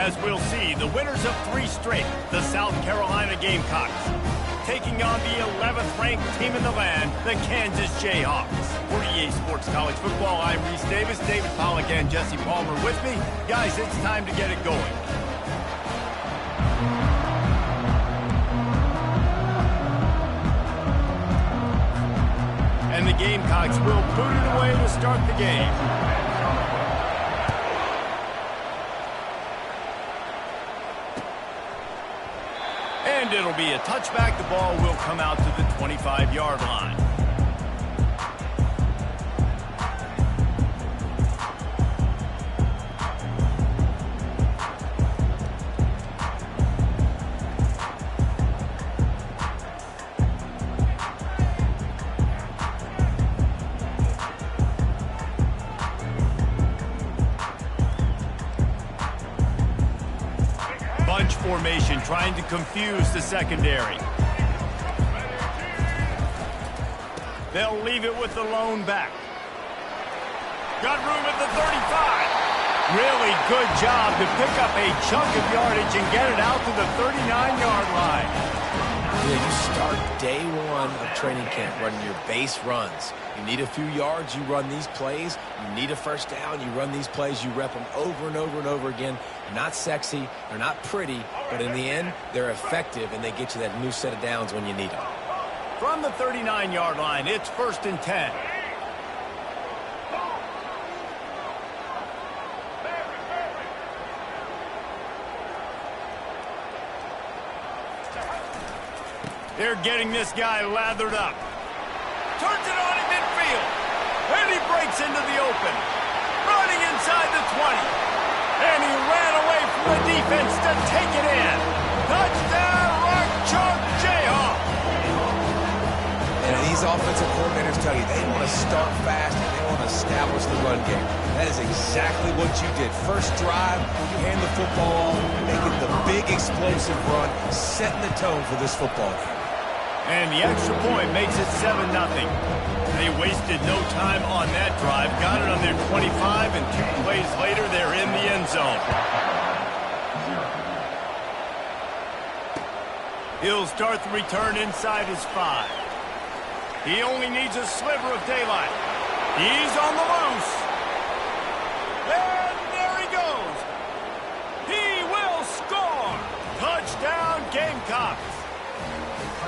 as we'll see the winners of 3 straight, the South Carolina Gamecocks, taking on the 11th ranked team in the land, the Kansas Jayhawks. For EA Sports College Football, I'm Reese Davis, David Pollack and Jesse Palmer with me. Guys, it's time to get it going. And the Gamecocks will boot it away to start the game. And it'll be a touchback. The ball will come out to the 25-yard line. Formation trying to confuse the secondary. They'll leave it with the lone back. Got room at the 35. Really good job to pick up a chunk of yardage and get it out to the 39-yard line. Yeah, you start day one of training camp running your base runs. You need a few yards, you run these plays. You need a first down, you run these plays. You rep them over and over and over again. They're not sexy, they're not pretty, but in the end, they're effective, and they get you that new set of downs when you need them. From the 39-yard line, it's 1st and 10. They're getting this guy lathered up. Turns it on in midfield. And he breaks into the open. Running inside the 20. And he ran away from the defense to take it in. Touchdown, Rock Chalk Jayhawk. And these offensive coordinators tell you they want to start fast and they want to establish the run game. That is exactly what you did. First drive, you hand the football off, making the big explosive run, setting the tone for this football game. And the extra point makes it 7-0. They wasted no time on that drive. Got it on their 25, and 2 plays later, they're in the end zone. He'll start the return inside his 5. He only needs a sliver of daylight. He's on the loose. And there he goes. He will score. Touchdown, Gamecocks.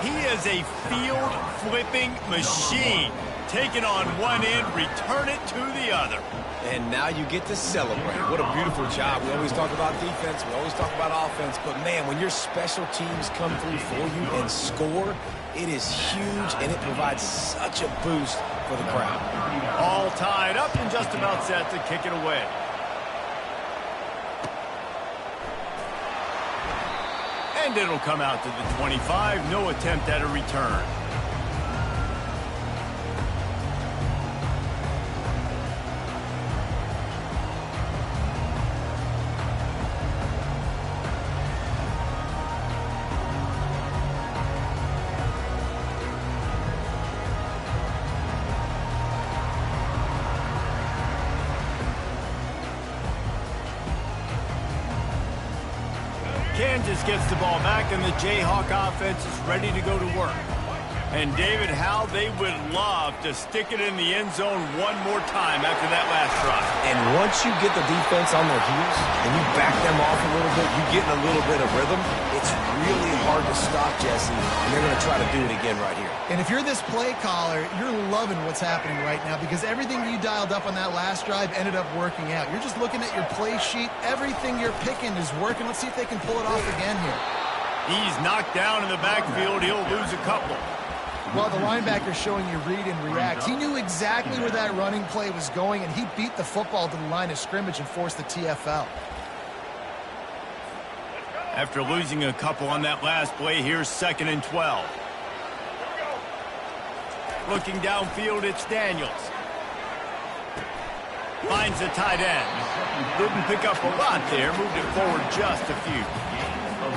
He is a field-flipping machine. Taking on one end, return it to the other. And now you get to celebrate. What a beautiful job. We always talk about defense. We always talk about offense. But, man, when your special teams come through for you and score, it is huge, and it provides such a boost for the crowd. All tied up and just about set to kick it away. And it'll come out to the 25. No attempt at a return. Kansas gets the ball back, and the Jayhawk offense is ready to go to work. And, David, how they would love to stick it in the end zone one more time after that last drive. And once you get the defense on their heels and you back them off a little bit, you get in a little bit of rhythm, it's really hard to stop, Jesse, and they're going to try to do it again right here. And if you're this play caller, you're loving what's happening right now because everything you dialed up on that last drive ended up working out. You're just looking at your play sheet. Everything you're picking is working. Let's see if they can pull it off again here. He's knocked down in the backfield. He'll lose a couple. Well, the linebacker's showing you read and react. He knew exactly where that running play was going, and he beat the football to the line of scrimmage and forced the TFL. After losing a couple on that last play, here's 2nd and 12. Looking downfield, it's Daniels. Finds the tight end. Didn't pick up a lot there, moved it forward just a few.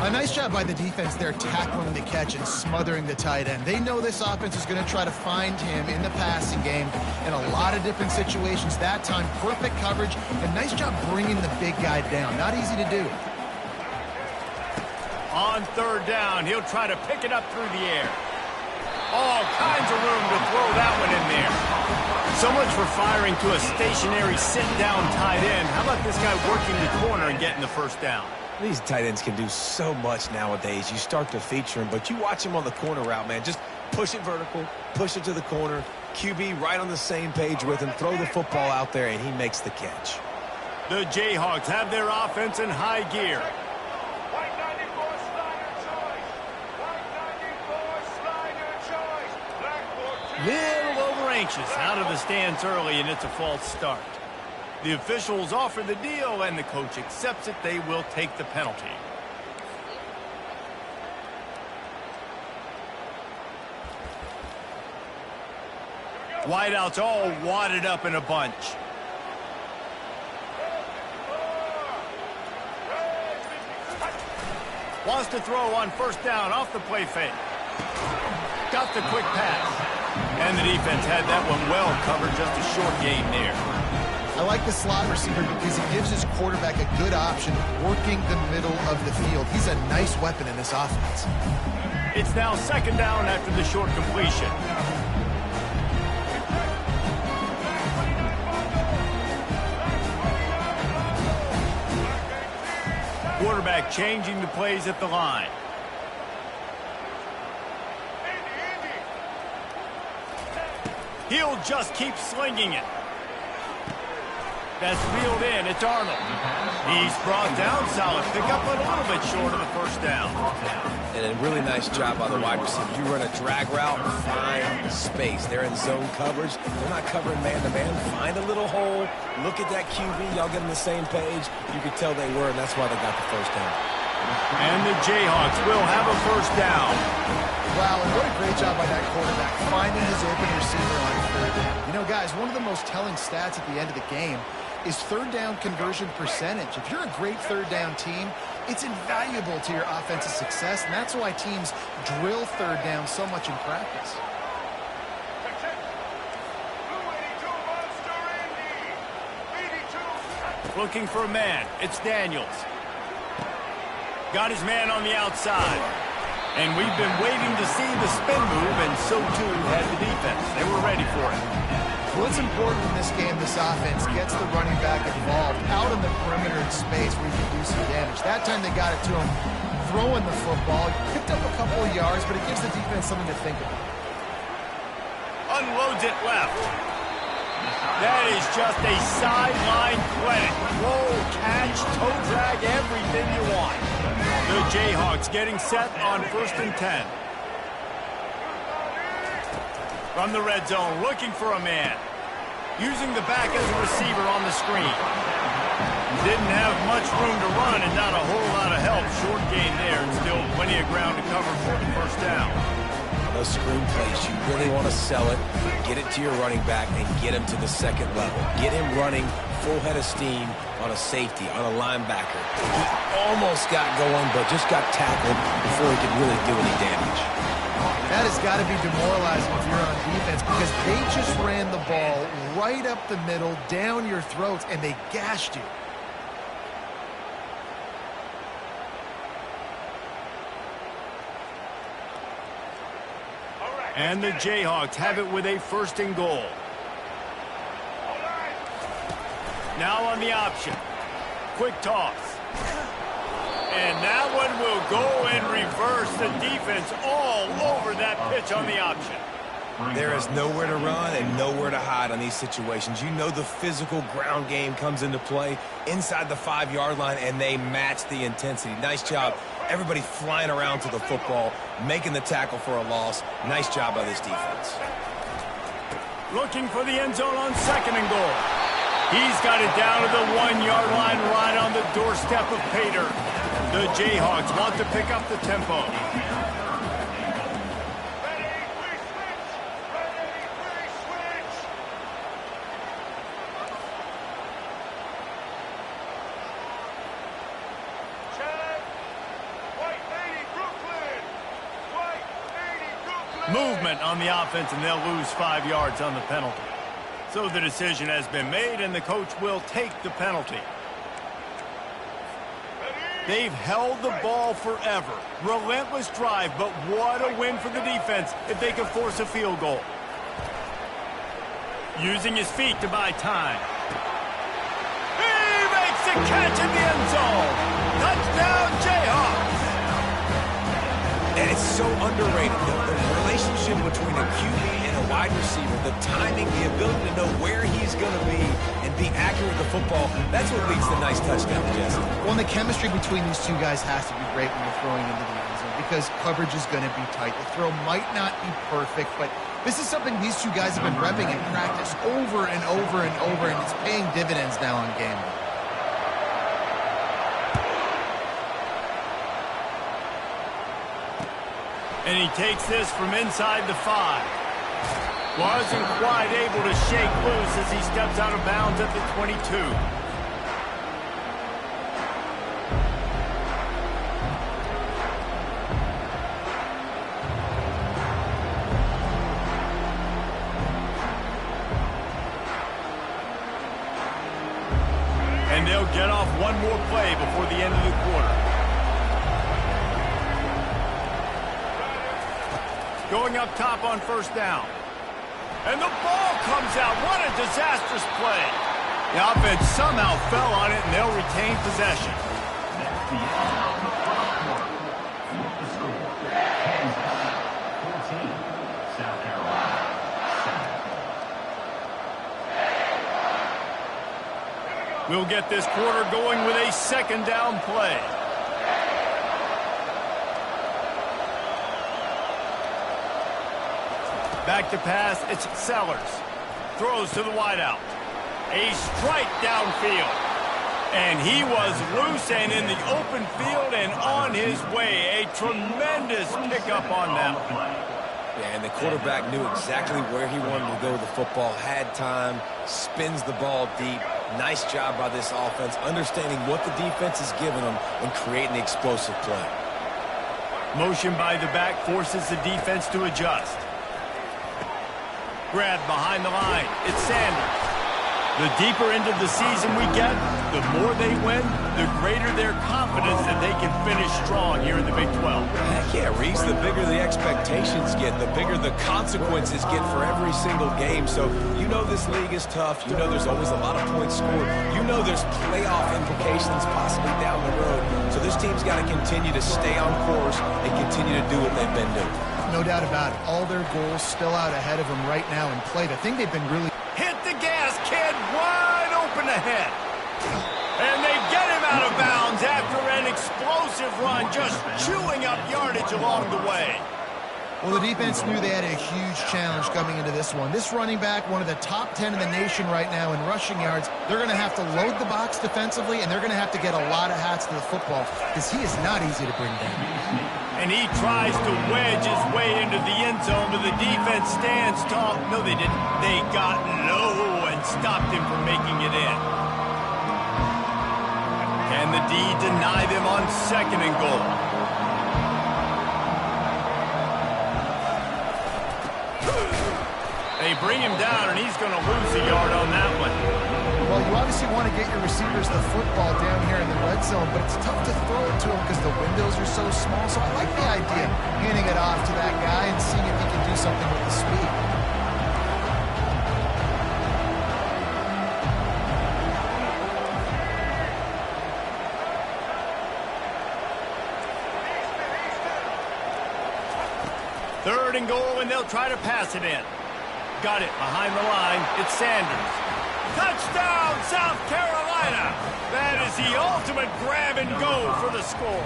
A nice job by the defense there tackling the catch and smothering the tight end. They know this offense is going to try to find him in the passing game in a lot of different situations. That time, perfect coverage, and nice job bringing the big guy down. Not easy to do. On third down, he'll try to pick it up through the air. All kinds of room to throw that one in there. So much for firing to a stationary sit-down tight end. How about this guy working the corner and getting the first down? These tight ends can do so much nowadays. You start to feature them, but you watch them on the corner route, man. Just push it vertical, push it to the corner. QB right on the same page with him. Throw the football out there, and he makes the catch. The Jayhawks have their offense in high gear. Little over anxious out of the stands early, and it's a false start. The officials offer the deal, and the coach accepts it. They will take the penalty. Wideouts all wadded up in a bunch. Wants to throw on first down off the play fake. Got the quick pass. And the defense had that one well covered, just a short gain there. I like the slot receiver because he gives his quarterback a good option working the middle of the field. He's a nice weapon in this offense. It's now second down after the short completion. Quarterback changing the plays at the line. He'll just keep slinging it. That's reeled in. It's Arnold. He's brought down. Solid pickup, but a little bit short of the first down. And a really nice job by the wide receiver. You run a drag route, find space. They're in zone coverage. They're not covering man-to-man. Find a little hole. Look at that QB. Y'all get on the same page. You could tell they were, and that's why they got the first down. And the Jayhawks will have a first down. Wow, and what a great job by that quarterback, finding his open receiver on third down. You know, guys, one of the most telling stats at the end of the game is third down conversion percentage. If you're a great third down team, it's invaluable to your offensive success, and that's why teams drill third down so much in practice. Looking for a man. It's Daniels. Got his man on the outside. And we've been waiting to see the spin move, and so too had the defense. They were ready for it. What's important in this game, this offense gets the running back involved out in the perimeter in space where you can do some damage. That time they got it to him throwing the football. Picked up a couple of yards, but it gives the defense something to think about. Unloads it left. That is just a sideline clinic. Roll, catch, toe drag, everything you want. The Jayhawks getting set on 1st and 10. From the red zone, looking for a man. Using the back as a receiver on the screen. Didn't have much room to run and not a whole lot of help. Short gain there and still plenty of ground to cover for the first down. Those screen plays, you really want to sell it, get it to your running back, and get him to the second level. Get him running full head of steam on a safety, on a linebacker. He almost got going, but just got tackled before he could really do any damage. That has got to be demoralizing if you're on defense because they just ran the ball right up the middle, down your throats, and they gashed you. And the Jayhawks have it with a 1st and goal. Now on the option. Quick toss. And that one will go in reverse. The defense all over that pitch on the option. There is nowhere to run and nowhere to hide on these situations. You know the physical ground game comes into play inside the 5-yard line, and they match the intensity. Nice job. Everybody flying around to the football, making the tackle for a loss. Nice job by this defense. Looking for the end zone on 2nd and goal. He's got it down to the 1-yard line right on the doorstep of Pater. The Jayhawks want to pick up the tempo. Movement on the offense, and they'll lose 5 yards on the penalty. So the decision has been made, and the coach will take the penalty. They've held the ball forever. Relentless drive, but what a win for the defense if they can force a field goal. Using his feet to buy time. He makes the catch in the end zone. Touchdown, Jayhawks. And it's so underrated, the relationship between a QB and a wide receiver, the timing, the ability to know where he's going to be and be accurate with the football, that's what leads to nice touchdowns, Jesse. Well, and the chemistry between these two guys has to be great when you're throwing into the end zone because coverage is going to be tight. The throw might not be perfect, but this is something these two guys have been repping in practice over and over and over, and it's paying dividends now on game day. And he takes this from inside the 5. Wasn't quite able to shake loose as he steps out of bounds at the 22. And they'll get off one more play before the end of the quarter. Going up top on first down. And the ball comes out. What a disastrous play. The offense somehow fell on it, and they'll retain possession. We'll get this quarter going with a second down play. Back to pass, it's Sellers. Throws to the wideout. A strike downfield. And he was loose and in the open field and on his way. A tremendous pickup on that one. Yeah, and the quarterback knew exactly where he wanted to go with the football, had time, spins the ball deep. Nice job by this offense, understanding what the defense is giving them and creating the explosive play. Motion by the back forces the defense to adjust. Grab behind the line. It's Sanders. The deeper into the season we get, the more they win, the greater their confidence that they can finish strong here in the Big 12. Heck yeah, Reese, the bigger the expectations get, the bigger the consequences get for every single game. So you know this league is tough. You know there's always a lot of points scored. You know there's playoff implications possibly down the road. So this team's got to continue to stay on course and continue to do what they've been doing. No doubt about it. All their goals still out ahead of them right now in play. The thing they've been really... Hit the gas, kid. Wide open ahead. And they get him out of bounds after an explosive run, just chewing up yardage along the way. Well, the defense knew they had a huge challenge coming into this one. This running back, one of the top 10 in the nation right now in rushing yards, they're going to have to load the box defensively, and they're going to have to get a lot of hats to the football because he is not easy to bring down. And he tries to wedge his way into the end zone, but the defense stands tall. No, they didn't. They got low and stopped him from making it in. Can the D deny them on second and goal? They bring him down, and he's going to lose a yard on that one. Well, you obviously want to get your receivers the football down here in the red zone, but it's tough to throw it to them because the windows are so small. So I like the idea of handing it off to that guy and seeing if he can do something with the speed. Third and goal, and they'll try to pass it in. Got it behind the line. It's Sanders. Touchdown, South Carolina! That is the ultimate grab and go for the score.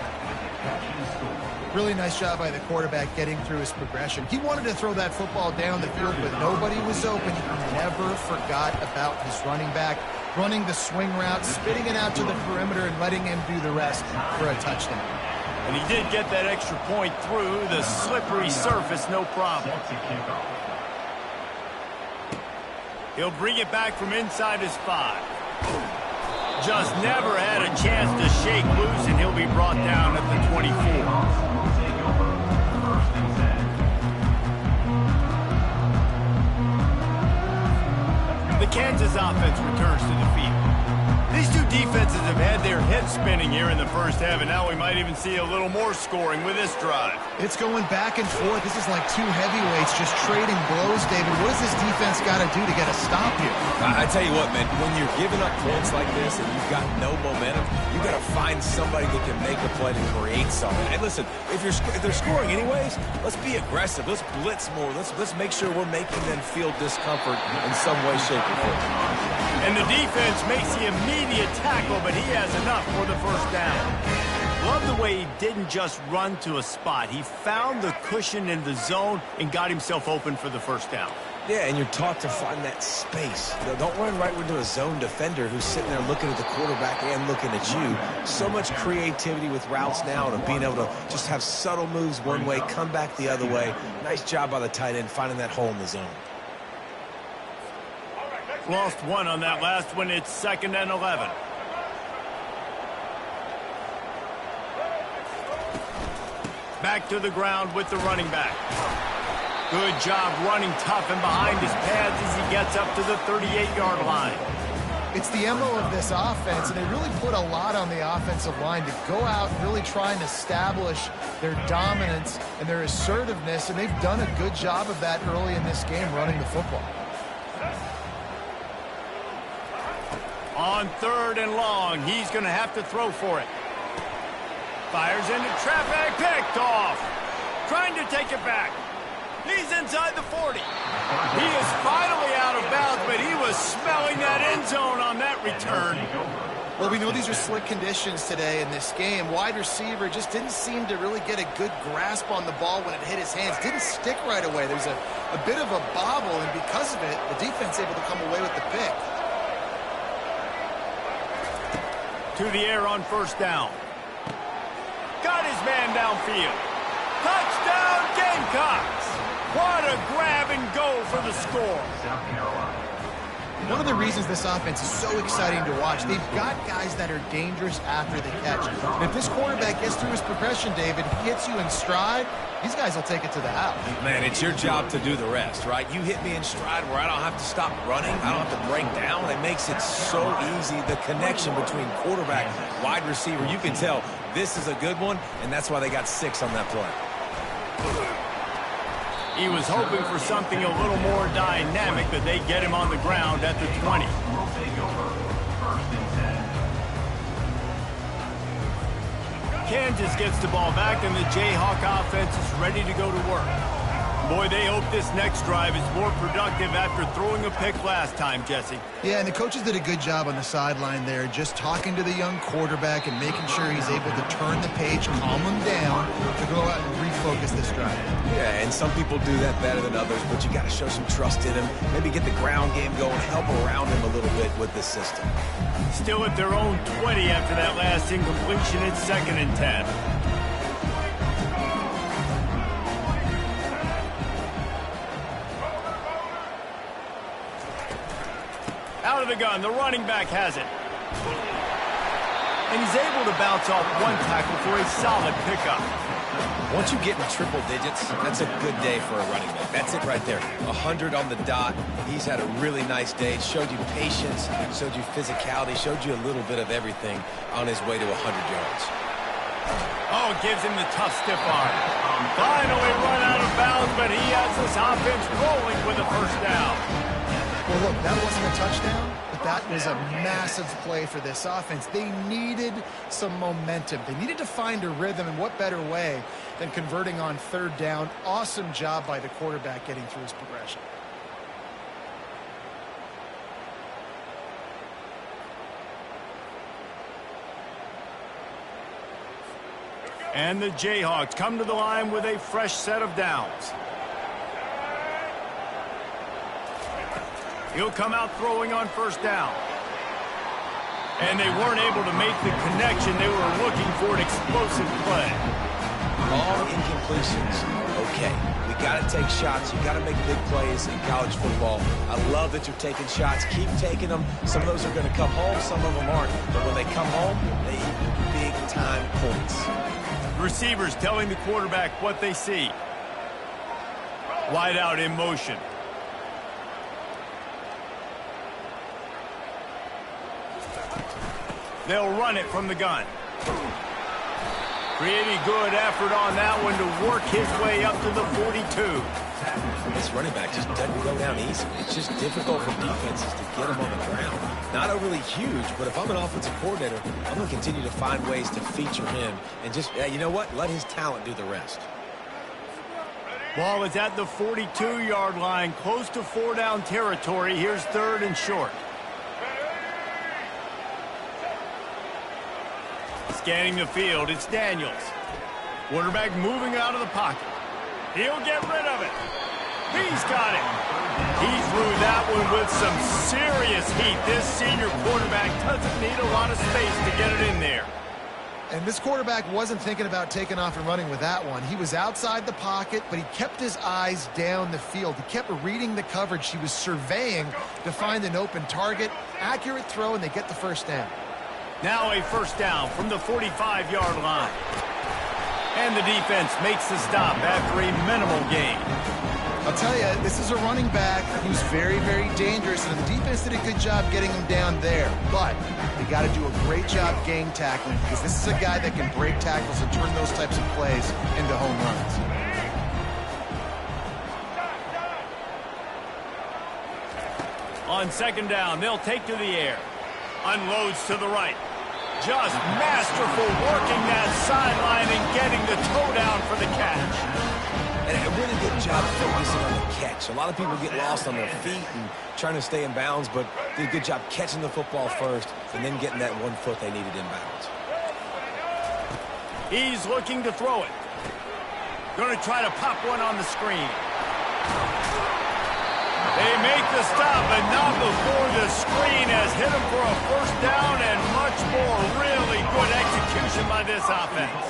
Really nice job by the quarterback getting through his progression. He wanted to throw that football down the field, but nobody was open. He never forgot about his running back, running the swing route, spitting it out to the perimeter, and letting him do the rest for a touchdown. And he did get that extra point through the slippery surface, no problem. He'll bring it back from inside his 5. Just never had a chance to shake loose, and he'll be brought down at the 24. The Kansas offense returns to the field. These two defenses have had their heads spinning here in the first half, and now we might even see a little more scoring with this drive. It's going back and forth. This is like two heavyweights just trading blows, David. What does this defense got to do to get a stop here? I tell you what, man, when you're giving up points like this and you've got no momentum, you got to find somebody that can make a play to create something. And listen, if they're scoring anyways, let's be aggressive. Let's blitz more. Let's make sure we're making them feel discomfort in some way, shape, or form. And the defense makes the immediate tackle, but he has enough for the first down. Love the way he didn't just run to a spot. He found the cushion in the zone and got himself open for the first down. Yeah, and you're taught to find that space. You know, don't run right into a zone defender who's sitting there looking at the quarterback and looking at you. So much creativity with routes now and being able to just have subtle moves one way, come back the other way. Nice job by the tight end finding that hole in the zone. Lost one on that last one. It's 2nd and 11. Back to the ground with the running back. Good job running tough and behind his pads as he gets up to the 38-yard line. It's the MO of this offense, and they really put a lot on the offensive line to go out and really try and establish their dominance and their assertiveness, and they've done a good job of that early in this game running the football. On 3rd and long, he's going to have to throw for it. Fires into traffic, picked off. Trying to take it back. He's inside the 40. He is finally out of bounds, but he was smelling that end zone on that return. Well, we know these are slick conditions today in this game. Wide receiver just didn't seem to really get a good grasp on the ball when it hit his hands. Didn't stick right away. There's a bit of a bobble, and because of it, the defense able to come away with the pick. To the air on 1st down. Got his man downfield. Touchdown, Gamecocks! What a grab and go for the score. One of the reasons this offense is so exciting to watch, they've got guys that are dangerous after the catch. And if this quarterback gets through his progression, David, he hits you in stride, these guys will take it to the house. Man, it's your job to do the rest, right? You hit me in stride where I don't have to stop running. I don't have to break down. It makes it so easy. The connection between quarterback, wide receiver, you can tell this is a good one, and that's why they got 6 on that play. He was hoping for something a little more dynamic, but they get him on the ground at the 20. Kansas gets the ball back, and the Jayhawk offense is ready to go to work. Boy, they hope this next drive is more productive after throwing a pick last time, Jesse. Yeah, and the coaches did a good job on the sideline there, just talking to the young quarterback and making sure he's able to turn the page, calm him down, to go out and refocus this drive. Yeah, and some people do that better than others, but you got to show some trust in him. Maybe get the ground game going, help around him a little bit with this system. Still at their own 20 after that last incompletion. It's 2nd and 10. Out of the gun, the running back has it. And he's able to bounce off one tackle for a solid pickup. Once you get in triple digits, that's a good day for a running back. That's it right there. 100 on the dot. He's had a really nice day. Showed you patience, showed you physicality, showed you a little bit of everything on his way to 100 yards. Oh, gives him the tough stiff arm. Finally run out of bounds, but he has this offense rolling with a first down. Well, look, that wasn't a touchdown, but that was a massive play for this offense. They needed some momentum. They needed to find a rhythm, and what better way than converting on 3rd down. Awesome job by the quarterback getting through his progression. And the Jayhawks come to the line with a fresh set of downs. He'll come out throwing on 1st down. And they weren't able to make the connection. They were looking for an explosive play. Long incompletions. Okay, we got to take shots. You got to make big plays in college football. I love that you're taking shots. Keep taking them. Some of those are going to come home. Some of them aren't. But when they come home, they eat big-time points. Receivers telling the quarterback what they see. Wide out in motion. They'll run it from the gun. Pretty good effort on that one to work his way up to the 42. This running back just doesn't go down easy. It's just difficult for defenses to get him on the ground. Not overly huge, but if I'm an offensive coordinator, I'm going to continue to find ways to feature him and just, you know what, let his talent do the rest. Ball is at the 42-yard line, close to 4-down territory. Here's 3rd and short. Scanning the field, it's Daniels. Quarterback moving out of the pocket. He'll get rid of it. He's got it. He threw that one with some serious heat. This senior quarterback doesn't need a lot of space to get it in there. And this quarterback wasn't thinking about taking off and running with that one. He was outside the pocket, but he kept his eyes down the field. He kept reading the coverage. He was surveying to find an open target. Accurate throw, and they get the first down. Now a first down from the 45-yard line. And the defense makes the stop after a minimal gain. I'll tell you, this is a running back who's very, very dangerous, and the defense did a good job getting him down there. But they got to do a great job game tackling, because this is a guy that can break tackles and turn those types of plays into home runs. On second down, they'll take to the air. Unloads to the right. Just masterful working that sideline and getting the toe down for the catch. And a really good job focusing on the catch. A lot of people get lost on their feet and trying to stay in bounds, but did a good job catching the football first and then getting that 1 foot they needed in bounds. He's looking to throw it. Going to try to pop one on the screen. They make the stop, but not before the screen has hit him for a first down and much more. Really good execution by this offense.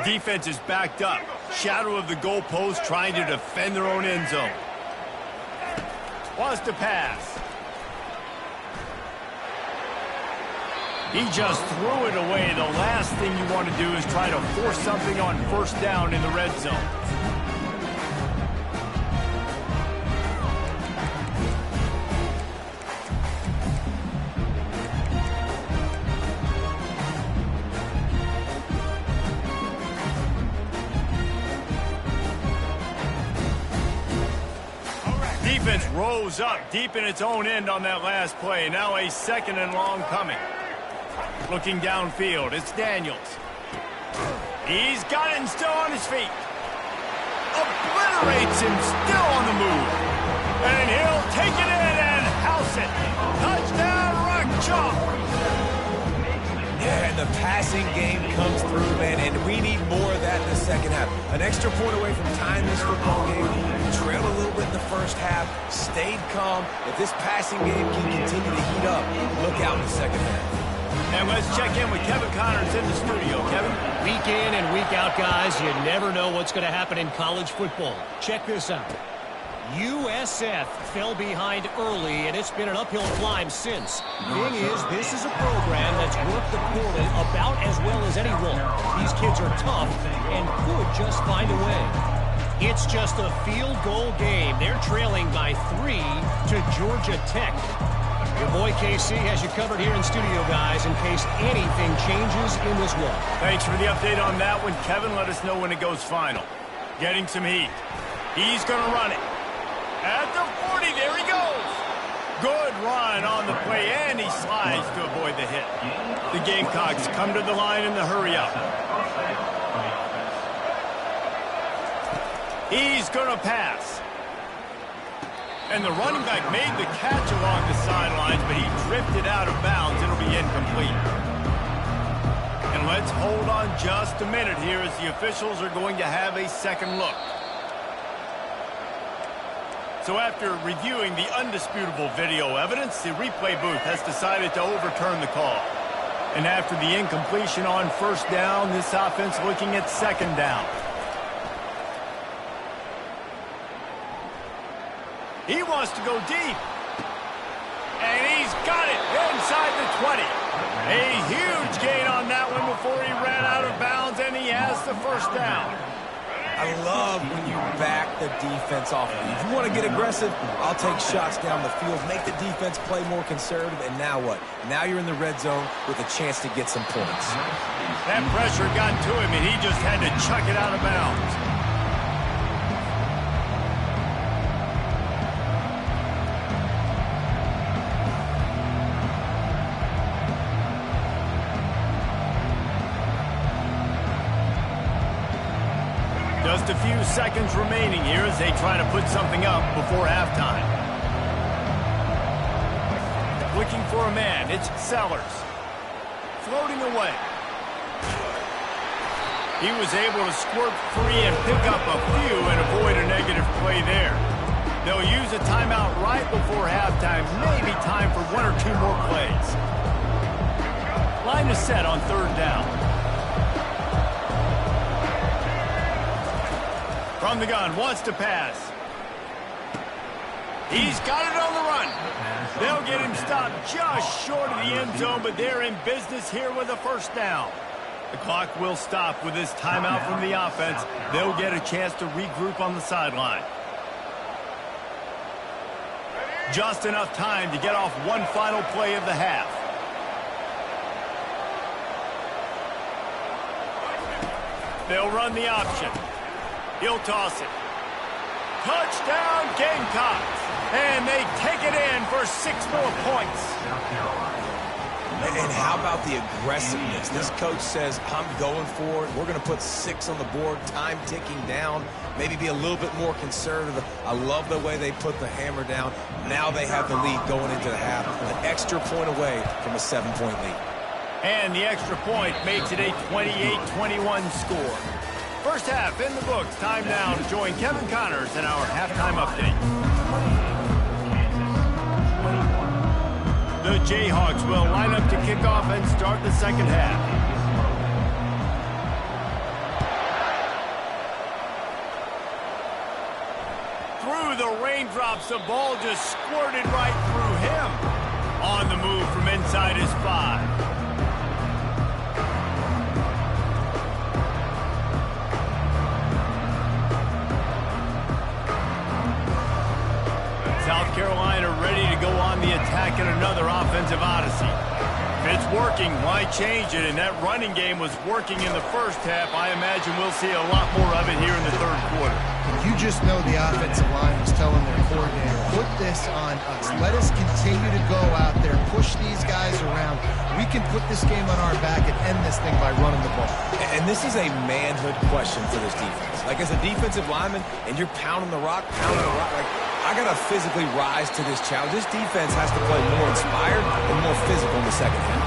Defense is backed up. Shadow of the goalpost, trying to defend their own end zone. Wants to pass. He just threw it away. The last thing you want to do is try to force something on first down in the red zone. Defense rose up deep in its own end on that last play. Now a 2nd and long coming. Looking downfield, it's Daniels. He's got it and still on his feet. Obliterates him, still on the move. And he'll take it in and house it. Touchdown, Rock Chalk. Yeah, and the passing game comes through, man, and we need more of that in the second half. An extra point away from tying this football game. Trailed a little bit in the first half, stayed calm. If this passing game can continue to heat up, look out in the second half. And let's check in with Kevin Connors in the studio. Kevin? Week in and week out, guys, you never know what's going to happen in college football. Check this out. USF fell behind early, and it's been an uphill climb since. Thing is, this is a program that's worked the portal about as well as anyone. These kids are tough and could just find a way. It's just a field goal game. They're trailing by 3 to Georgia Tech. Your boy KC has you covered here in studio, guys, in case anything changes in this one. Thanks for the update on that one, Kevin. Let us know when it goes final. Getting some heat. He's going to run it. At the 40, there he goes. Good run on the play, and he slides to avoid the hit. The Gamecocks come to the line in the hurry-up. He's going to pass. And the running back made the catch along the sidelines, but he drifted out of bounds. It'll be incomplete. And let's hold on just a minute here as the officials are going to have a second look. So after reviewing the undisputable video evidence, the replay booth has decided to overturn the call. And after the incompletion on first down, this offense looking at second down. He wants to go deep. And he's got it inside the 20. A huge gain on that one before he ran out of bounds, and he has the first down. I love when you back the defense off. If you want to get aggressive, I'll take shots down the field, make the defense play more conservative, and now what? Now you're in the red zone with a chance to get some points. That pressure got to him, and he just had to chuck it out of bounds. Just a few seconds remaining here as they try to put something up before halftime. Looking for a man, it's Sellers. Floating away. He was able to squirt free and pick up a few and avoid a negative play there. They'll use a timeout right before halftime, maybe time for one or two more plays. Line is set on third down. From the gun, wants to pass. He's got it on the run. They'll get him stopped just short of the end zone, but they're in business here with a first down. The clock will stop with this timeout from the offense. They'll get a chance to regroup on the sideline. Just enough time to get off one final play of the half. They'll run the option. He'll toss it. Touchdown, Gamecocks. And they take it in for 6 more points. And how about the aggressiveness? This coach says, I'm going for it. We're going to put 6 on the board, time ticking down, maybe be a little bit more conservative. I love the way they put the hammer down. Now they have the lead going into the half, an extra point away from a 7-point lead. And the extra point makes it a 28-21 score. First half in the books. Time now to join Kevin Connors in our halftime update. The Jayhawks will line up to kick off and start the second half. Through the raindrops, the ball just squirted right through him. On the move from inside his 5. South Carolina ready to go on the attack in another offensive odyssey. If it's working, why change it? And that running game was working in the first half. I imagine we'll see a lot more of it here in the third quarter. You just know the offensive line was telling their coordinator, put this on us. Let us continue to go out there, push these guys around. We can put this game on our back and end this thing by running the ball. And this is a manhood question for this defense. Like, as a defensive lineman, and you're pounding the rock, like, I got to physically rise to this challenge. This defense has to play more inspired and more physical in the second half.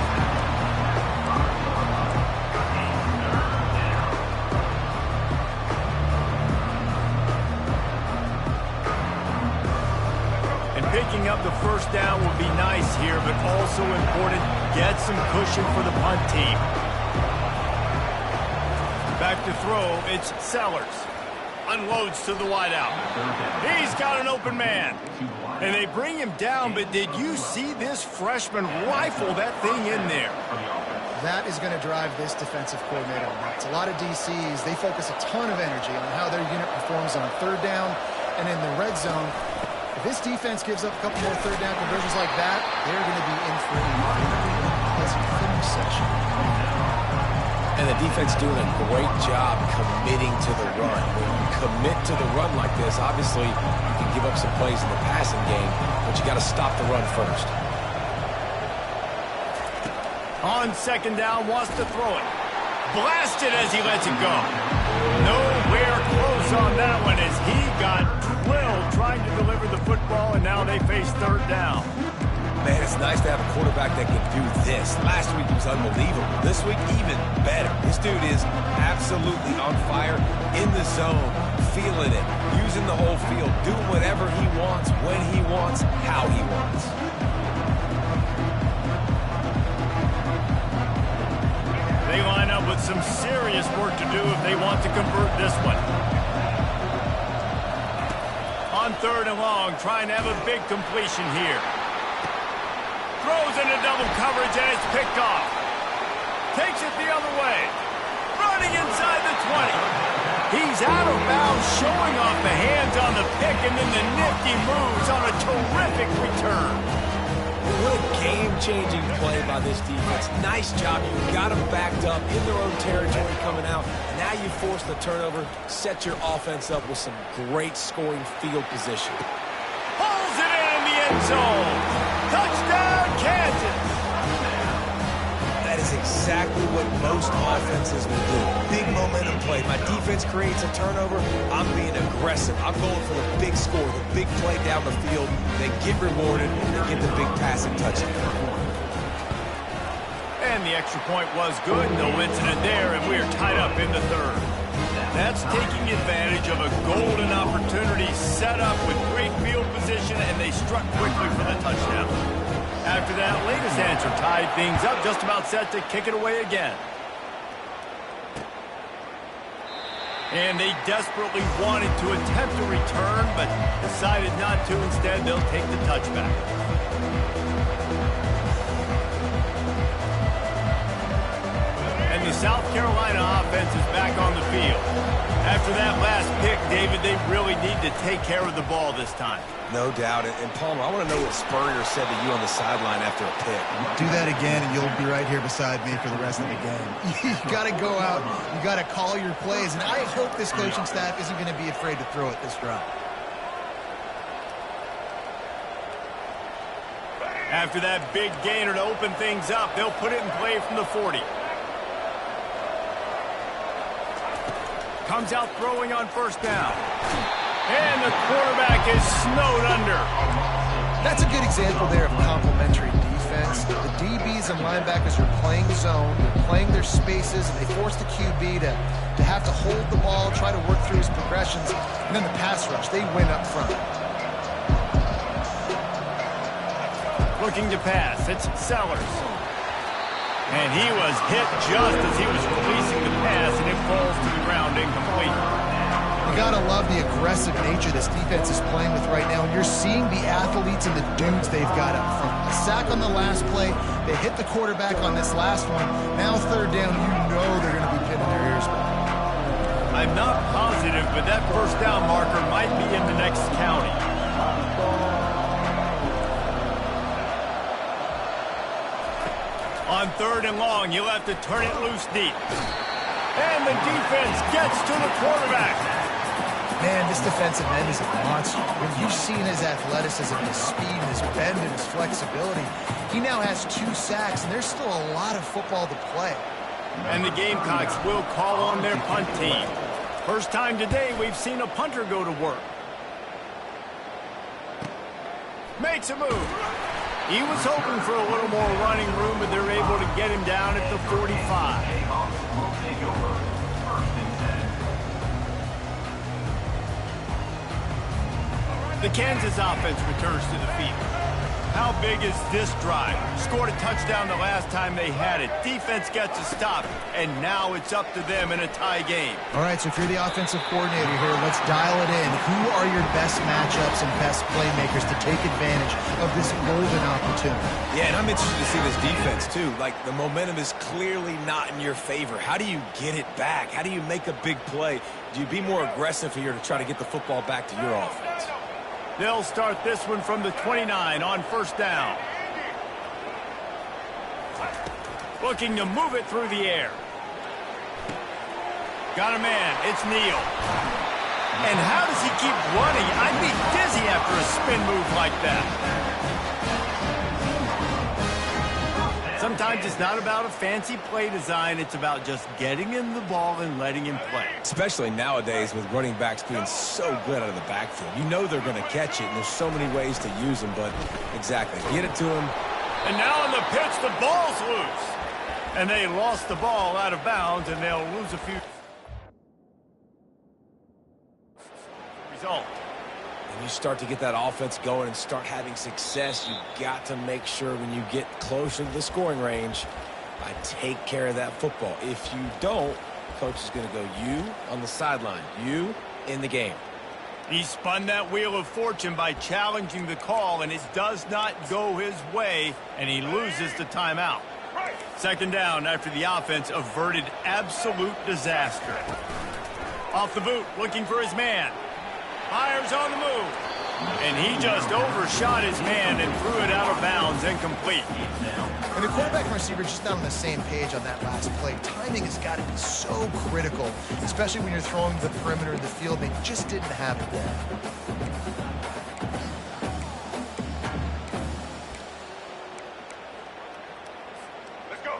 And picking up the first down will be nice here, but also important, get some cushion for the punt team. Back to throw, it's Sellers. Unloads to the wideout. He's got an open man. And they bring him down, but did you see this freshman rifle that thing in there? That is going to drive this defensive coordinator nuts. A lot of DCs, they focus a ton of energy on how their unit performs on third down and in the red zone. If this defense gives up a couple more third down conversions like that, they're going to be in for a pleasant finish session. And the defense doing a great job committing to the run. When you commit to the run like this, obviously you can give up some plays in the passing game, but you got to stop the run first. On second down, wants to throw it. Blasted as he lets it go. Nowhere close on that one as he got drilled trying to deliver the football, and now they face third down. Man, it's nice to have a quarterback that can do this. Last week was unbelievable. This week, even better. This dude is absolutely on fire, in the zone, feeling it, using the whole field, doing whatever he wants, when he wants, how he wants. They line up with some serious work to do if they want to convert this one. On third and long, trying to have a big completion here. Throws into double coverage, and it's picked off. Takes it the other way. Running inside the 20. He's out of bounds, showing off the hands on the pick, and then the nifty moves on a terrific return. What a game-changing play by this defense. Nice job. You got them backed up in their own territory coming out. Now you force the turnover, set your offense up with some great scoring field position. Pulls it in the end zone. Touchdown, Kansas. That is exactly what most offenses will do. Big momentum play. My defense creates a turnover. I'm being aggressive. I'm going for the big score, the big play down the field. They get rewarded. They get the big passing touchdown. And the extra point was good. No incident there, and we are tied up in the third. That's taking advantage of a golden opportunity set up with great field position, and they struck quickly for the touchdown. After that latest answer tied things up, just about set to kick it away again. And they desperately wanted to attempt a return, but decided not to. Instead, they'll take the touchback. And the South Carolina offense is back on the field. After that last pick, David, they really need to take care of the ball this time. No doubt. And Palmer, I want to know what Spurrier said to you on the sideline after a pick. Do that again, and you'll be right here beside me for the rest of the game. You got to go out. You got to call your plays, and I hope this coaching staff isn't going to be afraid to throw it this drive. After that big gainer to open things up, they'll put it in play from the 40. Comes out throwing on first down. And the quarterback is snowed under. That's a good example there of complementary defense. The DBs and linebackers are playing zone, they're playing their spaces, and they force the QB to have to hold the ball, try to work through his progressions, and then the pass rush, they win up front. Looking to pass, it's Sellers. And he was hit just as he was releasing the pass, and it falls to the ground incomplete. You gotta love the aggressive nature this defense is playing with right now, and you're seeing the athletes and the dudes they've got up front. A sack on the last play, they hit the quarterback on this last one. Now third down, you know they're gonna be pinning their ears back. I'm not positive, but that first down marker might be in the next county. On third and long, you'll have to turn it loose deep. And the defense gets to the quarterback. Man, this defensive end is a monster. When you've seen his athleticism, his speed, his bend, and his flexibility, he now has 2 sacks, and there's still a lot of football to play. And the Gamecocks will call on their punt team. First time today we've seen a punter go to work. Makes a move. He was hoping for a little more running room, but they're able to get him down at the 45. The Kansas offense returns to the field. How big is this drive? Scored a touchdown the last time they had it. Defense gets a stop, and now it's up to them in a tie game. All right, so if you're the offensive coordinator here, let's dial it in. Who are your best matchups and best playmakers to take advantage of this golden opportunity? Yeah, and I'm interested to see this defense, too. Like, the momentum is clearly not in your favor. How do you get it back? How do you make a big play? Do you be more aggressive here to try to get the football back to your offense? They'll start this one from the 29 on first down. Looking to move it through the air. Got a man. It's Neal. And how does he keep running? I'd be dizzy after a spin move like that. Sometimes it's not about a fancy play design. It's about just getting him the ball and letting him play. Especially nowadays with running backs being so good out of the backfield. You know they're going to catch it, and there's so many ways to use them, but exactly. Get it to him. And now on the pitch, the ball's loose. And they lost the ball out of bounds, and they'll lose a few. Result. When you start to get that offense going and start having success, you've got to make sure when you get closer to the scoring range, I take care of that football. If you don't, coach is going to go you on the sideline, you in the game. He spun that wheel of fortune by challenging the call, and it does not go his way, and he loses the timeout. Second down after the offense averted absolute disaster. Off the boot, looking for his man. Myers on the move. And he just overshot his man and threw it out of bounds, incomplete. And the quarterback and receiver just not on the same page on that last play. Timing has got to be so critical, especially when you're throwing the perimeter of the field. They just didn't have it there.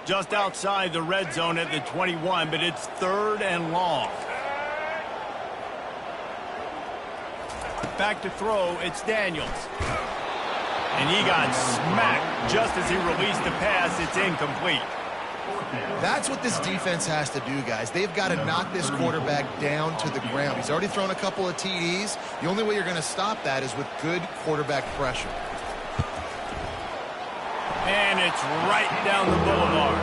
Just outside the red zone at the 21, but it's 3rd and long. Back to throw, it's Daniels. And he got smacked just as he released the pass. It's incomplete. That's what this defense has to do, guys. They've got to knock this quarterback down to the ground. He's already thrown a couple of TDs. The only way you're going to stop that is with good quarterback pressure. And it's right down the boulevard.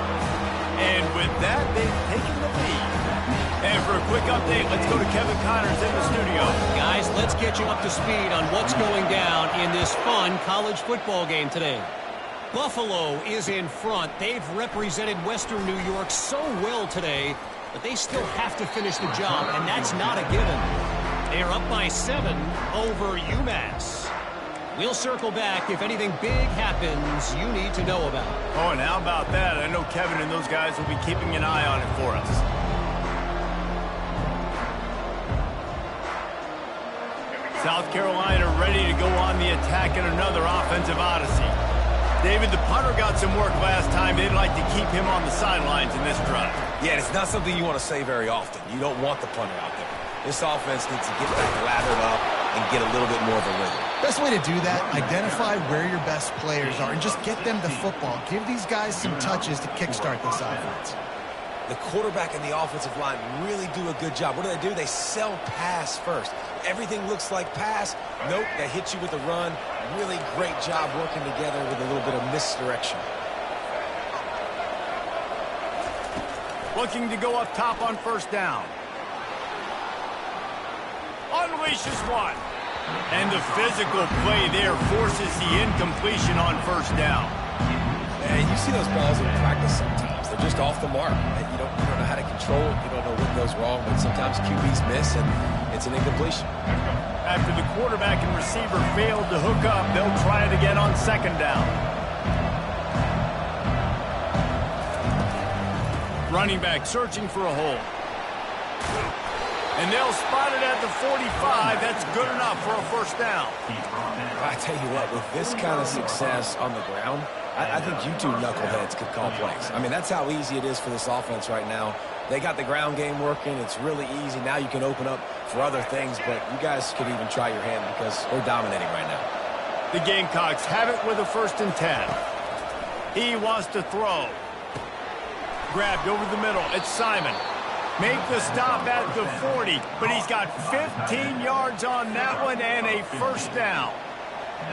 And with that, they've taken the lead. And for a quick update, let's go to Kevin Connors in the studio. Guys, let's get you up to speed on what's going down in this fun college football game today. Buffalo is in front. They've represented Western New York so well today, but they still have to finish the job, and that's not a given. They are up by 7 over UMass. We'll circle back if anything big happens you need to know about. Oh, and how about that? I know Kevin and those guys will be keeping an eye on it for us. South Carolina ready to go on the attack in another offensive odyssey. David, the punter got some work last time. They'd like to keep him on the sidelines in this drive. Yeah, it's not something you want to say very often. You don't want the punter out there. This offense needs to get back lathered up and get a little bit more of a rhythm. Best way to do that, identify where your best players are and just get them the football. Give these guys some touches to kickstart this offense. The quarterback and the offensive line really do a good job. What do? They sell pass first. Everything looks like pass. Nope, they hit you with the run. Really great job working together with a little bit of misdirection. Looking to go up top on first down. Unleashes one. And the physical play there forces the incompletion on first down. And you see those balls in practice sometimes. They're just off the mark. You don't know how to control it. You don't know what goes wrong, but sometimes QBs miss, and it's an incompletion. After the quarterback and receiver failed to hook up, they'll try it again on second down. Running back searching for a hole. And they'll spot it at the 45. That's good enough for a first down. I tell you what, with this kind of success on the ground, I think you two knuckleheads could call plays. I mean, that's how easy it is for this offense right now. They got the ground game working. It's really easy. Now you can open up for other things, but you guys could even try your hand because they're dominating right now. The Gamecocks have it with a 1st and 10. He wants to throw. Grabbed over the middle. It's Simon. Make the stop at the 40, but he's got 15 yards on that one and a first down.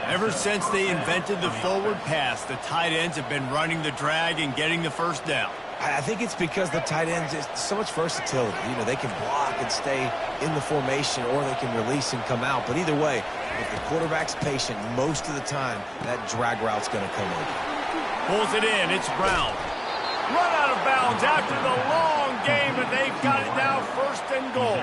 Ever since they invented the forward pass, the tight ends have been running the drag and getting the first down. I think it's because the tight ends is so much versatility. You know, they can block and stay in the formation, or they can release and come out. But either way, if the quarterback's patient, most of the time, that drag route's going to come over. Pulls it in. It's Brown. Run out of bounds after the long game, and they've got it now 1st and goal.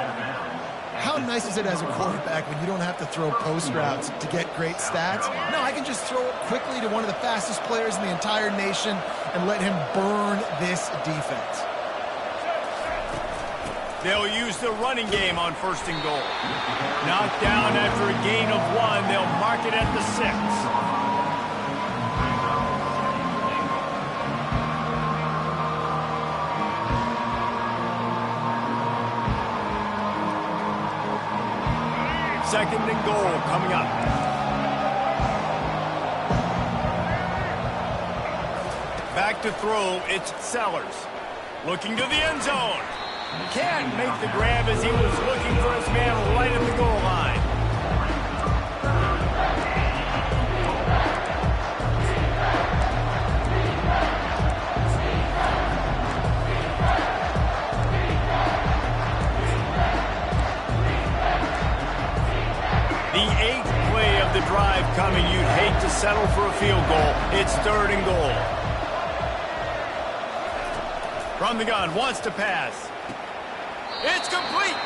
How nice is it as a quarterback when you don't have to throw post routes to get great stats? No, I can just throw it quickly to one of the fastest players in the entire nation and let him burn this defense. They'll use the running game on 1st and goal. Knocked down after a gain of 1. They'll mark it at the 6. Second and goal coming up. Back to throw, it's Sellers. Looking to the end zone. Can't make the grab as he was looking for his man right at the goal line. The 8th play of the drive coming. You'd hate to settle for a field goal. It's 3rd and goal. From the gun, wants to pass. It's complete.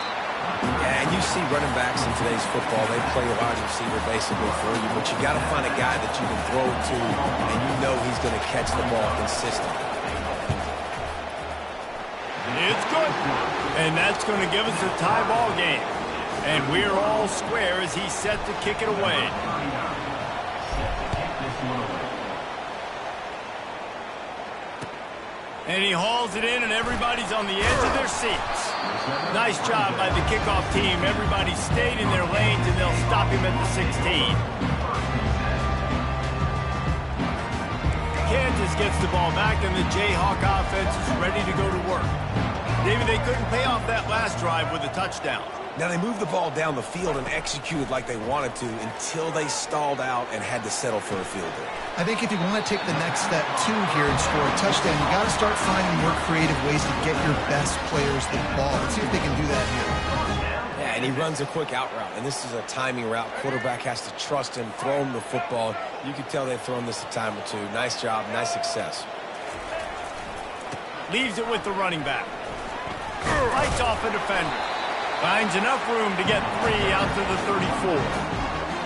Yeah, and you see running backs in today's football, they play a wide receiver basically for you, but you got to find a guy that you can throw it to, and you know he's going to catch the ball consistently. It's good. And that's going to give us a tie ball game. And we're all square as he's set to kick it away. And he hauls it in, and everybody's on the edge of their seats. Nice job by the kickoff team. Everybody stayed in their lanes, and they'll stop him at the 16. Kansas gets the ball back, and the Jayhawk offense is ready to go to work. David, they couldn't pay off that last drive with a touchdown. Now, they moved the ball down the field and executed like they wanted to until they stalled out and had to settle for a field goal. I think if you want to take the next step, too, here and score a touchdown, you got to start finding more creative ways to get your best players the ball. Let's see if they can do that here. Yeah, and he runs a quick out route, and this is a timing route. Quarterback has to trust him, throw him the football. You can tell they've thrown this a time or two. Nice job, nice success. Leaves it with the running back. Fights off a defender. Finds enough room to get 3 out to the 34.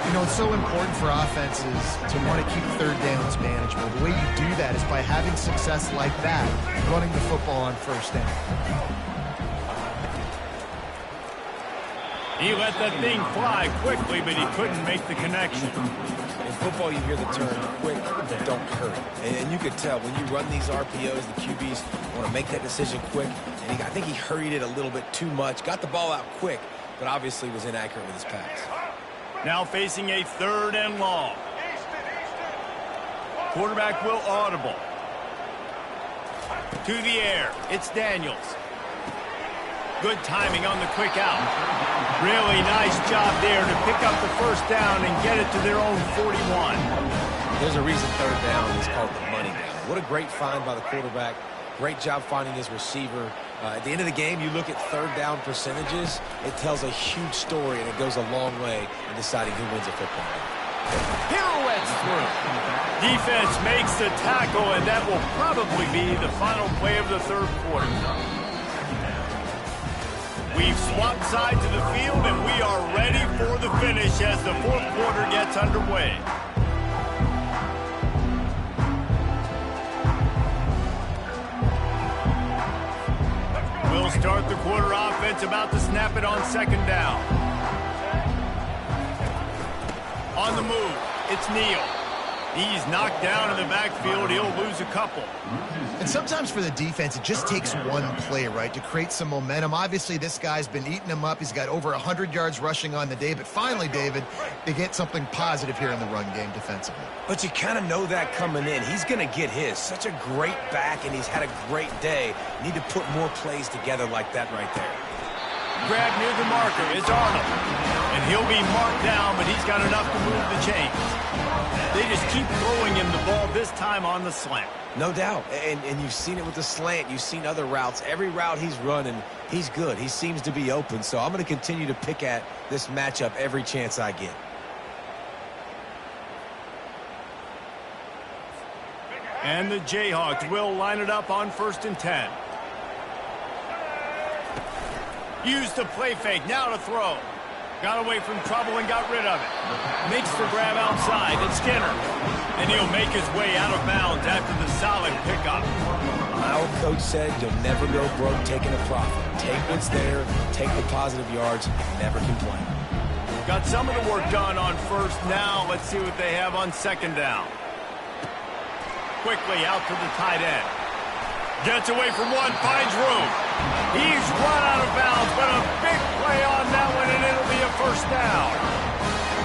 You know, it's so important for offenses to want to keep third downs manageable. The way you do that is by having success like that, running the football on first down. He let that thing fly quickly, but he couldn't make the connection. In football, you hear the term quick but don't hurry. And you could tell when you run these RPOs, the QBs want to make that decision quick. And I think he hurried it a little bit too much. Got the ball out quick, but obviously was inaccurate with his pass. Now facing a 3rd and long. Quarterback will audible. To the air. It's Daniels. Good timing on the quick out. Really nice job there to pick up the first down and get it to their own 41. There's a reason 3rd down is called the money down. What a great find by the quarterback. Great job finding his receiver. At the end of the game, you look at 3rd down percentages. It tells a huge story, and it goes a long way in deciding who wins a football game. Pirouettes through. Defense makes the tackle, and that will probably be the final play of the 3rd quarter. We've swapped sides of the field, and we are ready for the finish as the 4th quarter gets underway. We'll start the quarter offense, about to snap it on 2nd down. On the move, it's Neal. He's knocked down in the backfield. He'll lose a couple. And sometimes for the defense, it just takes one play, right, to create some momentum. Obviously, this guy's been eating them up. He's got over 100 yards rushing on the day. But finally, David, they get something positive here in the run game defensively. But you kind of know that coming in. He's going to get his. Such a great back, and he's had a great day. Need to put more plays together like that right there. Grab near the marker. It's Arnold. And he'll be marked down, but he's got enough to move the chains. They just keep throwing him the ball, this time on the slant. No doubt. And you've seen it with the slant. You've seen other routes. Every route he's running, he's good. He seems to be open. So I'm going to continue to pick at this matchup every chance I get. And the Jayhawks will line it up on 1st and 10. Use the play fake. Now to throw. Got away from trouble and got rid of it. Makes the grab outside. It's Skinner. And he'll make his way out of bounds after the solid pickup. My old coach said you'll never go broke taking a profit. Take what's there, take the positive yards, never complain. Got some of the work done on 1st. Now let's see what they have on 2nd down. Quickly out to the tight end. Gets away from one, finds room. He's run out of bounds, but a big play on that one, and it'll be a 1st down.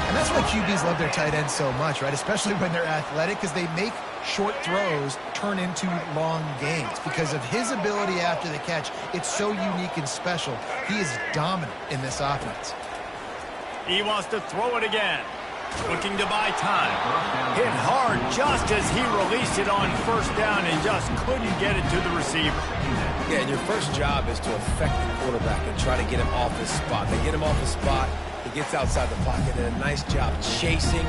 And that's why QBs love their tight ends so much, right? Especially when they're athletic, because they make short throws turn into long gains. Because of his ability after the catch, it's so unique and special. He is dominant in this offense. He wants to throw it again. Looking to buy time. Hit hard just as he released it on 1st down and just couldn't get it to the receiver. Yeah, and your first job is to affect the quarterback and try to get him off his spot. They get him off his spot, He gets outside the pocket and a nice job chasing,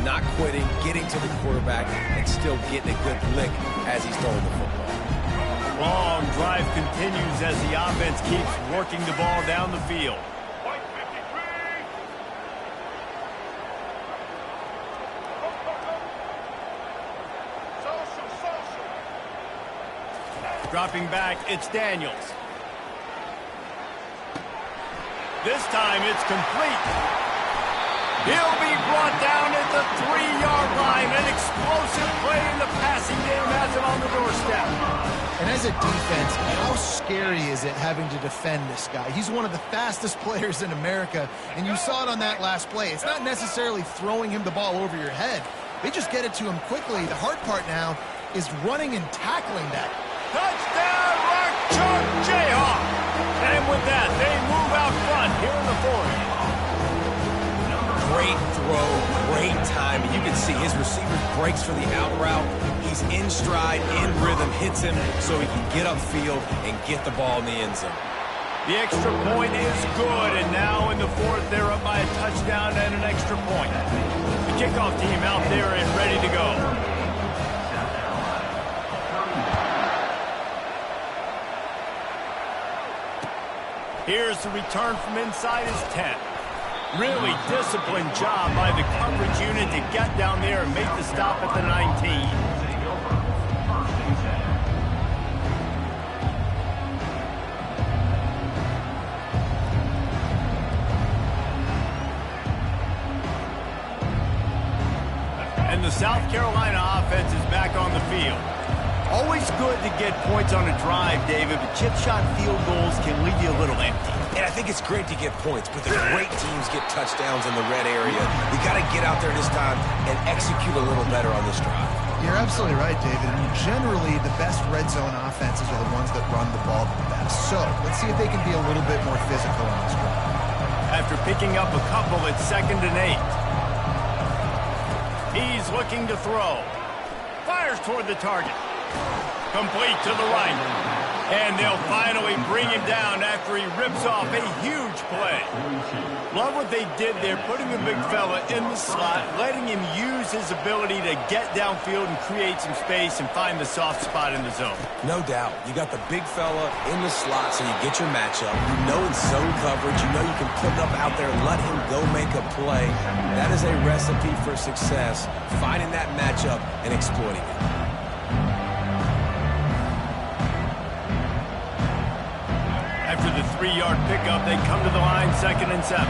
not quitting, getting to the quarterback, and still getting a good lick as he's throwing the football. Long drive continues as the offense keeps working the ball down the field. Dropping back, it's Daniels. This time it's complete. He'll be brought down at the 3-yard line. An explosive play in the passing game has him on the doorstep. And as a defense, how scary is it having to defend this guy? He's one of the fastest players in America, and you saw it on that last play. It's not necessarily throwing him the ball over your head. They just get it to him quickly. The hard part now is running and tackling that. Touchdown, Rock Chalk Jayhawk. And with that, they move out front here in the fourth. Great throw, great time. You can see his receiver breaks for the out route. He's in stride, in rhythm, hits him so he can get upfield and get the ball in the end zone. The extra point is good, and now in the fourth, they're up by a touchdown and an extra point. The kickoff team out there and ready to go. Here's the return from inside his 10. Really disciplined job by the coverage unit to get down there and make the stop at the 19. And the South Carolina offense is back on the field. Always good to get points on a drive, David, but chip shot field goals can leave you a little empty. And I think it's great to get points, but the great teams get touchdowns in the red area. You got to get out there this time and execute a little better on this drive. You're absolutely right, David. And generally, the best red zone offenses are the ones that run the ball the best. So let's see if they can be a little bit more physical on this drive. After picking up a couple, it's 2nd and 8. He's looking to throw. Fires toward the target. Complete to the right. And they'll finally bring him down after he rips off a huge play. Love what they did there, putting the big fella in the slot, letting him use his ability to get downfield and create some space and find the soft spot in the zone. No doubt. You got the big fella in the slot so you get your matchup. You know it's zone coverage. You know you can put it up out there and let him go make a play. That is a recipe for success, finding that matchup and exploiting it. After the 3-yard pickup, they come to the line, 2nd and 7.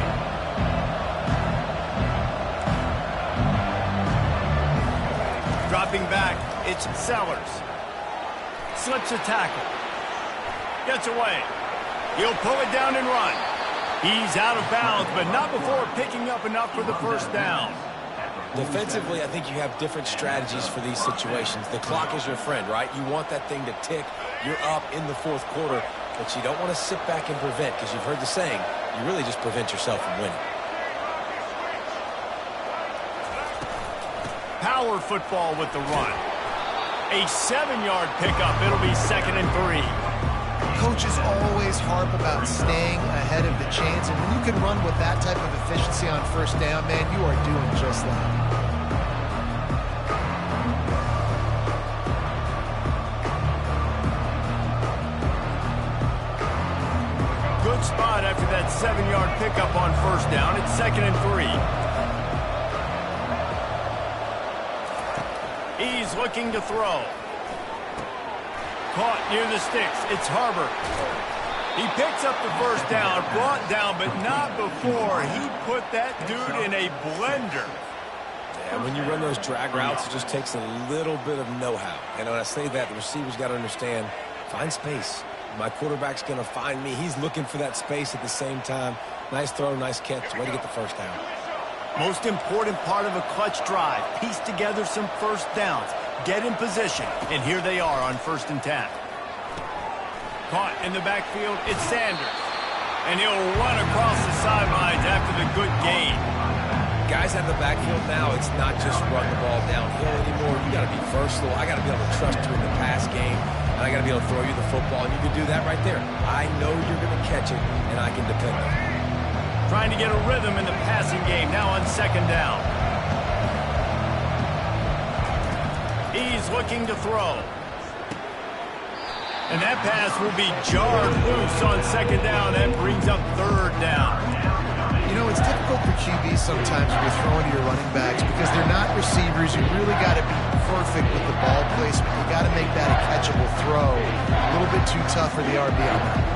Dropping back, it's Sellers. Slips a tackle. Gets away. He'll pull it down and run. He's out of bounds, but not before picking up enough for the first down. Defensively, I think you have different strategies for these situations. The clock is your friend, right? You want that thing to tick. You're up in the fourth quarter, but you don't want to sit back and prevent, because you've heard the saying, you really just prevent yourself from winning. Power football with the run. A 7-yard pickup. It'll be 2nd and 3. Coaches always harp about staying ahead of the chains, and when you can run with that type of efficiency on first down, man, you are doing just that. Good spot after that 7-yard pickup on first down. It's 2nd and 3. He's looking to throw. Caught near the sticks. It's Harbor. He picks up the first down, brought down, but not before he put that dude in a blender. Yeah, when you run those drag routes, it just takes a little bit of know-how. And when I say that, the receiver's got to understand, find space. My quarterback's going to find me. He's looking for that space at the same time. Nice throw, nice catch. Way to get the first down. Most important part of a clutch drive. Piece together some first downs. Get in position. And here they are on 1st and 10. Caught in the backfield, it's Sanders. And he'll run across the sidelines after the good gain. Guys out of the backfield now, it's not just run the ball downhill anymore. You got to be versatile. I got to be able to trust you in the pass game. And I got to be able to throw you the football. And you can do that right there. I know you're going to catch it, and I can depend on it. Trying to get a rhythm in the passing game now on second down. He's looking to throw. And that pass will be jarred loose on second down. That brings up third down. You know, it's difficult for QBs sometimes when you're throwing to your running backs because they're not receivers. You really got to be perfect with the ball placement. You got to make that a catchable throw. A little bit too tough for the RB on that.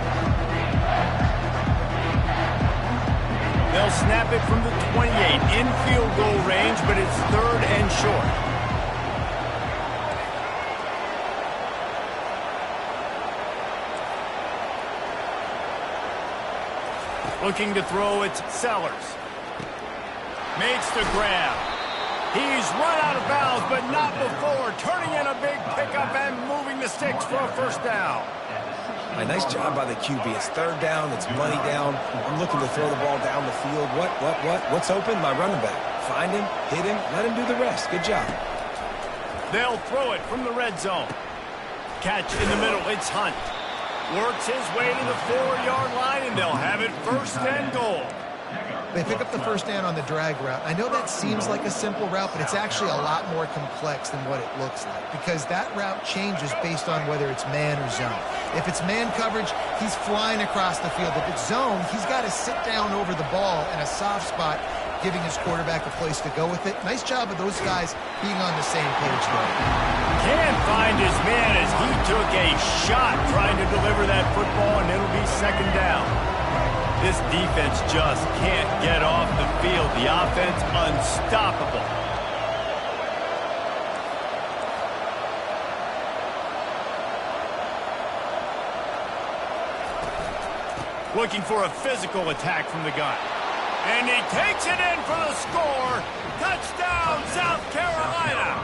They'll snap it from the 28 in field goal range, but it's third and short. Looking to throw, it's Sellers. Makes the grab. He's run out of bounds, but not before. Turning in a big pickup and moving the sticks for a first down. A nice job by the QB. It's third down. It's money down. I'm looking to throw the ball down the field. What's open? My running back. Find him, hit him, let him do the rest. Good job. They'll throw it from the red zone. Catch in the middle. It's Hunt. Works his way to the 4-yard line, and they'll have it first and goal. They pick up the first down on the drag route. I know that seems like a simple route, but it's actually a lot more complex than what it looks like because that route changes based on whether it's man or zone. If it's man coverage, he's flying across the field. If it's zone, he's got to sit down over the ball in a soft spot, giving his quarterback a place to go with it. Nice job of those guys being on the same page there. Can't find his man as he took a shot trying to deliver that football, and it'll be second down. This defense just can't get off the field. The offense unstoppable. Looking for a physical attack from the gun. And he takes it in for the score. Touchdown, South Carolina.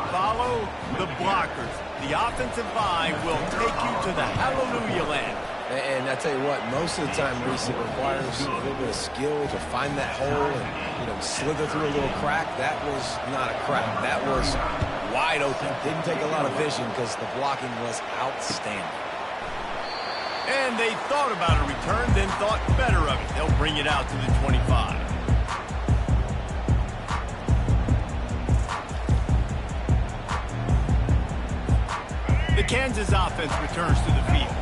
Follow the blockers. The offensive line will take you to the hallelujah land. And I tell you what, most of the time, Reese, it requires a little bit of skill to find that hole and, slither through a little crack. That was not a crack. That was wide open. Didn't take a lot of vision because the blocking was outstanding. And they thought about a return, then thought better of it. They'll bring it out to the 25. The Kansas offense returns to the field.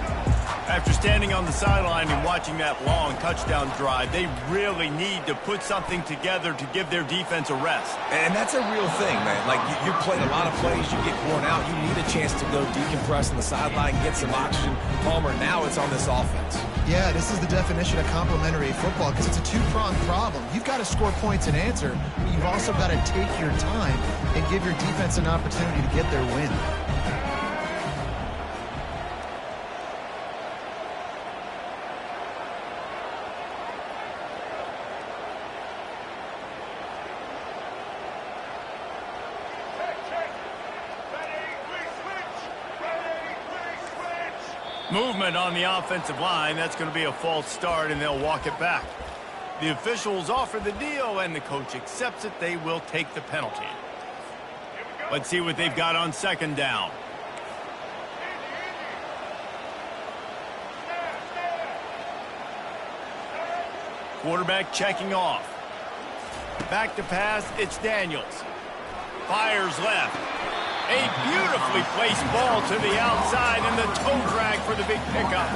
After standing on the sideline and watching that long touchdown drive, they really need to put something together to give their defense a rest. And that's a real thing, man. Like, you played a lot of plays, you get worn out, you need a chance to go decompress on the sideline, get some oxygen. Palmer, now it's on this offense. Yeah, this is the definition of complementary football because it's a two-pronged problem. You've got to score points and answer, but you've also got to take your time and give your defense an opportunity to get their win. Movement on the offensive line. That's going to be a false start, and they'll walk it back. The officials offer the deal, and the coach accepts it. They will take the penalty. Let's see what they've got on second down. Quarterback checking off. Back to pass, it's Daniels. Fires left. A beautifully placed ball to the outside, and the toe drag for the big pickup.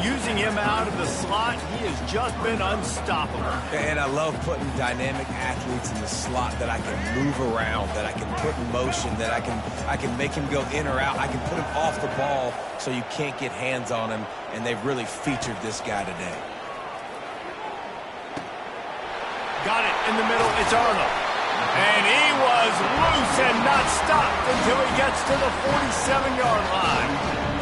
Using him out of the slot, he has just been unstoppable. And I love putting dynamic athletes in the slot that I can move around, that I can put in motion, that I can make him go in or out. I can put him off the ball so you can't get hands on him, and they've really featured this guy today. Got it in the middle. It's Arnold. And he was loose and not stopped until he gets to the 47-yard line.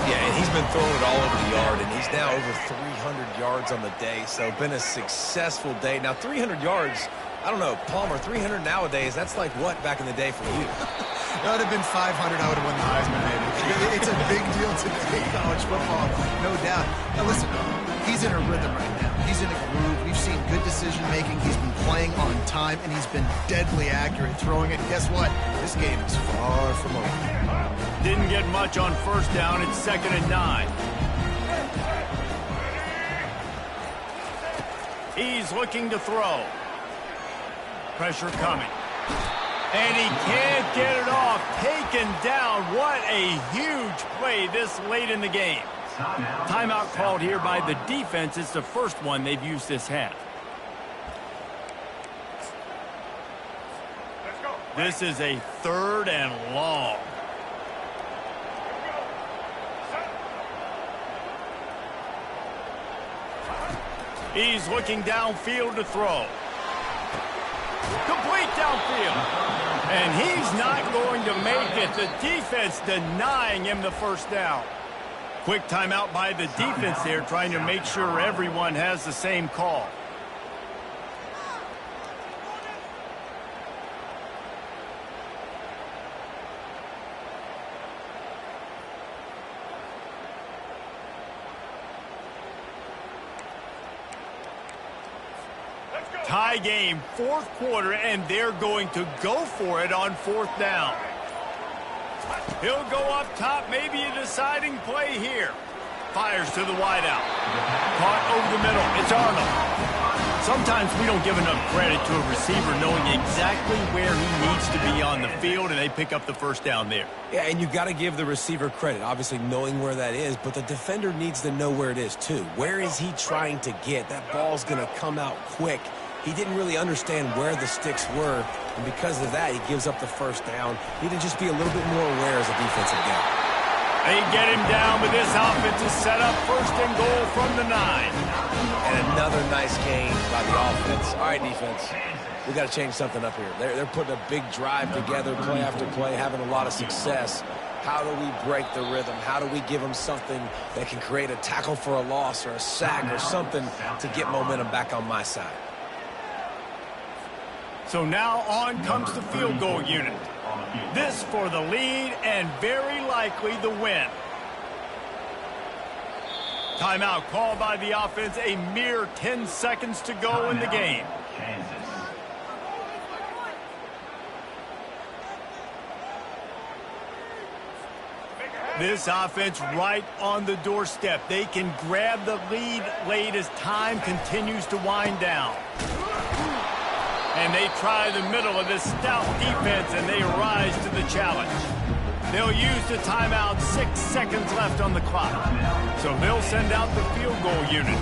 Yeah, and he's been throwing it all over the yard, and he's now over 300 yards on the day, so been a successful day. Now, 300 yards, I don't know, Palmer, 300 nowadays, that's like what back in the day for you? That would have been 500. I would have won the Heisman, maybe. It's a big deal today, college football, no doubt. Now, listen, he's in a rhythm right now. He's in a groove. We've seen good decision-making. He's been playing on time, and he's been deadly accurate throwing it. And guess what? This game is far from over. Didn't get much on first down. It's 2nd and 9. He's looking to throw. Pressure coming. And he can't get it off. Taken down. What a huge play this late in the game. Timeout called here by the defense. It's the first one they've used this half. This is a 3rd and long. He's looking downfield to throw. Complete downfield. And he's not going to make it. The defense denying him the first down. Quick timeout by the defense there, trying to make sure everyone has the same call. Tie game, 4th quarter, and they're going to go for it on 4th down. He'll go up top, maybe a deciding play here. Fires to the wideout. Caught over the middle. It's Arnold. Sometimes we don't give enough credit to a receiver knowing exactly where he needs to be on the field, and they pick up the first down there. Yeah, and you got to give the receiver credit, obviously knowing where that is, but the defender needs to know where it is too. Where is he trying to get? That ball's going to come out quick. He didn't really understand where the sticks were, and because of that, he gives up the first down. He needed to just be a little bit more aware as a defensive guy. They get him down, but this offense is set up 1st and goal from the 9. And another nice gain by the offense. All right, defense, we got to change something up here. They're putting a big drive together, play after play, having a lot of success. How do we break the rhythm? How do we give them something that can create a tackle for a loss or a sack or something to get momentum back on my side? So now on comes the field goal unit. This for the lead and very likely the win. Timeout called by the offense. A mere 10 seconds to go in the game. This offense right on the doorstep. They can grab the lead late as time continues to wind down. And they try the middle of this stout defense, and they rise to the challenge. They'll use the timeout, 6 seconds left on the clock. So they'll send out the field goal unit.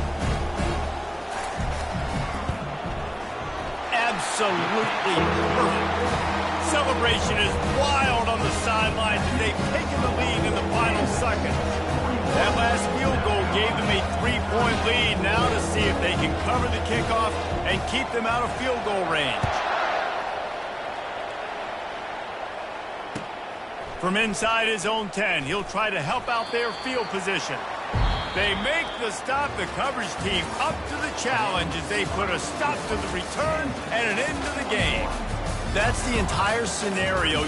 Absolutely perfect. Celebration is wild on the sidelines as they've taken the lead in the final second. That last field goal gave them a 3-point lead. Now to see if they can cover the kickoff and keep them out of field goal range. From inside his own 10, he'll try to help out their field position. They make the stop. The coverage team up to the challenge as they put a stop to the return and an end to the game. That's the entire scenario.